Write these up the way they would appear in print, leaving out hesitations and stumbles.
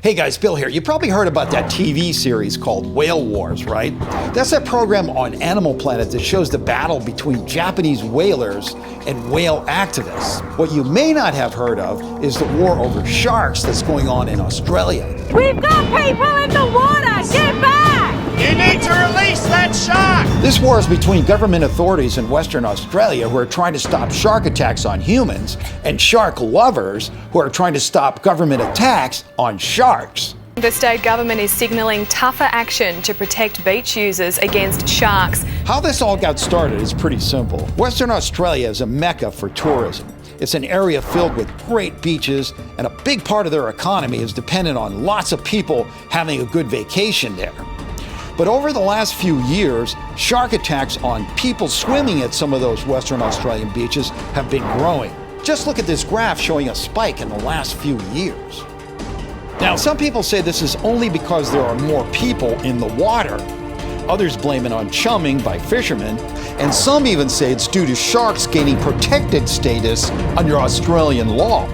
Hey guys, Bill here. You probably heard about that TV series called Whale Wars, right? That's that program on Animal Planet that shows the battle between Japanese whalers and whale activists. What you may not have heard of is the war over sharks that's going on in Australia. We've got people in the water! Get back! You need to release that shark! This war is between government authorities in Western Australia who are trying to stop shark attacks on humans and shark lovers who are trying to stop government attacks on sharks. The state government is signalling tougher action to protect beach users against sharks. How this all got started is pretty simple. Western Australia is a mecca for tourism. It's an area filled with great beaches, and a big part of their economy is dependent on lots of people having a good vacation there. But over the last few years, shark attacks on people swimming at some of those Western Australian beaches have been growing. Just look at this graph showing a spike in the last few years. Now, some people say this is only because there are more people in the water. Others blame it on chumming by fishermen, and some even say it's due to sharks gaining protected status under Australian law.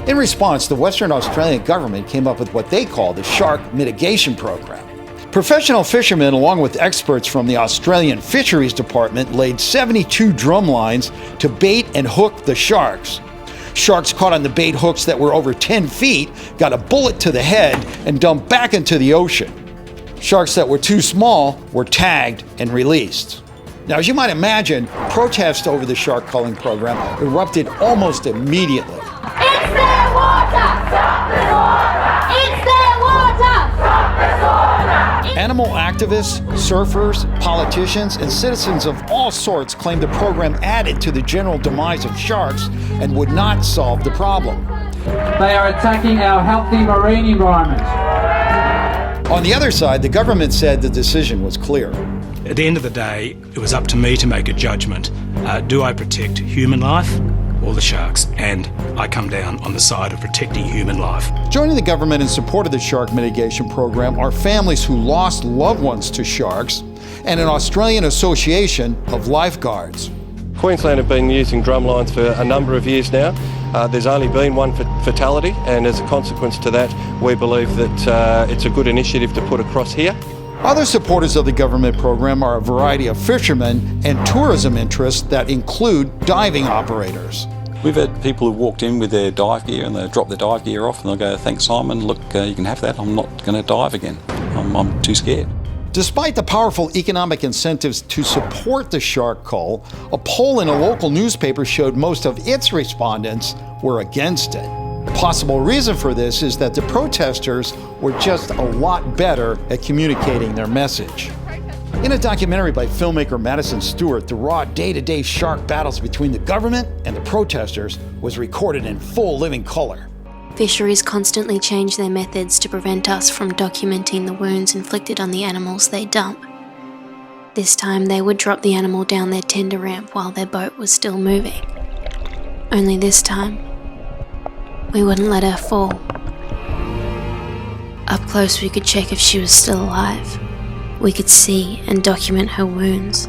In response, the Western Australian government came up with what they call the Shark Mitigation Program. Professional fishermen, along with experts from the Australian Fisheries Department, laid 72 drum lines to bait and hook the sharks. Sharks caught on the bait hooks that were over 10 feet got a bullet to the head and dumped back into the ocean. Sharks that were too small were tagged and released. Now, as you might imagine, protests over the shark culling program erupted almost immediately. It's their water! Stop the water! It's their water! Stop the water! Animal activists, surfers, politicians, and citizens of all sorts claimed the program added to the general demise of sharks and would not solve the problem. They are attacking our healthy marine environment. On the other side, the government said the decision was clear. At the end of the day, it was up to me to make a judgment. Do I protect human life or the sharks? And I come down on the side of protecting human life. Joining the government in support of the shark mitigation program are families who lost loved ones to sharks and an Australian Association of Lifeguards. Queensland have been using drumlines for a number of years now. There's only been one fatality, and as a consequence to that, we believe that it's a good initiative to put across here. Other supporters of the government program are a variety of fishermen and tourism interests that include diving operators. We've had people who walked in with their dive gear and they drop their dive gear off and they'll go, "Thanks, Simon, look, you can have that. I'm not going to dive again. I'm too scared." Despite the powerful economic incentives to support the shark cull, a poll in a local newspaper showed most of its respondents were against it. The possible reason for this is that the protesters were just a lot better at communicating their message. In a documentary by filmmaker Madison Stewart, the raw day-to-day shark battles between the government and the protesters was recorded in full living color. Fisheries constantly change their methods to prevent us from documenting the wounds inflicted on the animals they dump. This time they would drop the animal down their tender ramp while their boat was still moving. Only this time, we wouldn't let her fall. Up close we could check if she was still alive. We could see and document her wounds.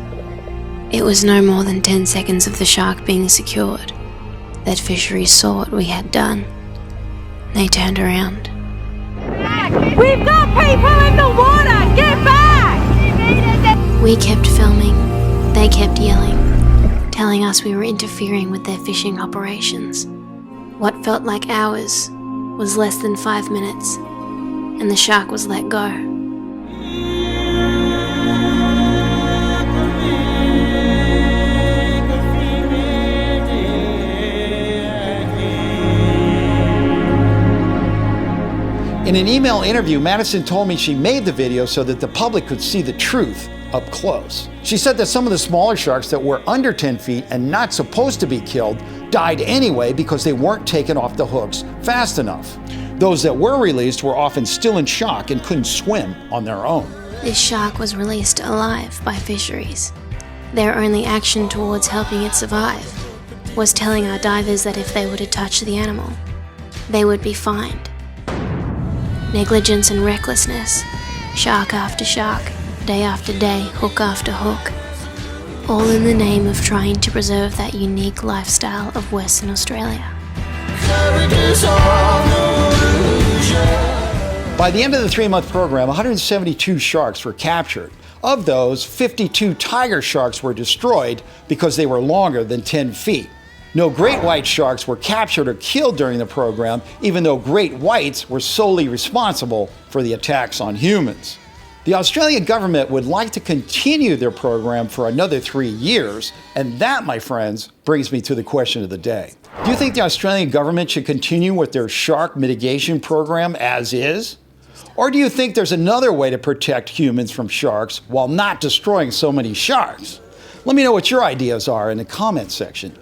It was no more than 10 seconds of the shark being secured that fisheries saw what we had done. They turned around. We've got people in the water! Get back! We kept filming. They kept yelling, telling us we were interfering with their fishing operations. What felt like hours was less than 5 minutes, and the shark was let go. In an email interview, Madison told me she made the video so that the public could see the truth up close. She said that some of the smaller sharks that were under 10 feet and not supposed to be killed died anyway because they weren't taken off the hooks fast enough. Those that were released were often still in shock and couldn't swim on their own. This shark was released alive by fisheries. Their only action towards helping it survive was telling our divers that if they were to touch the animal, they would be fined. Negligence and recklessness, shark after shark, day after day, hook after hook, all in the name of trying to preserve that unique lifestyle of Western Australia. By the end of the 3-month program, 172 sharks were captured. Of those, 52 tiger sharks were destroyed because they were longer than 10 feet. No great white sharks were captured or killed during the program, even though great whites were solely responsible for the attacks on humans. The Australian government would like to continue their program for another 3 years, and that, my friends, brings me to the question of the day. Do you think the Australian government should continue with their shark mitigation program as is? Or do you think there's another way to protect humans from sharks while not destroying so many sharks? Let me know what your ideas are in the comments section.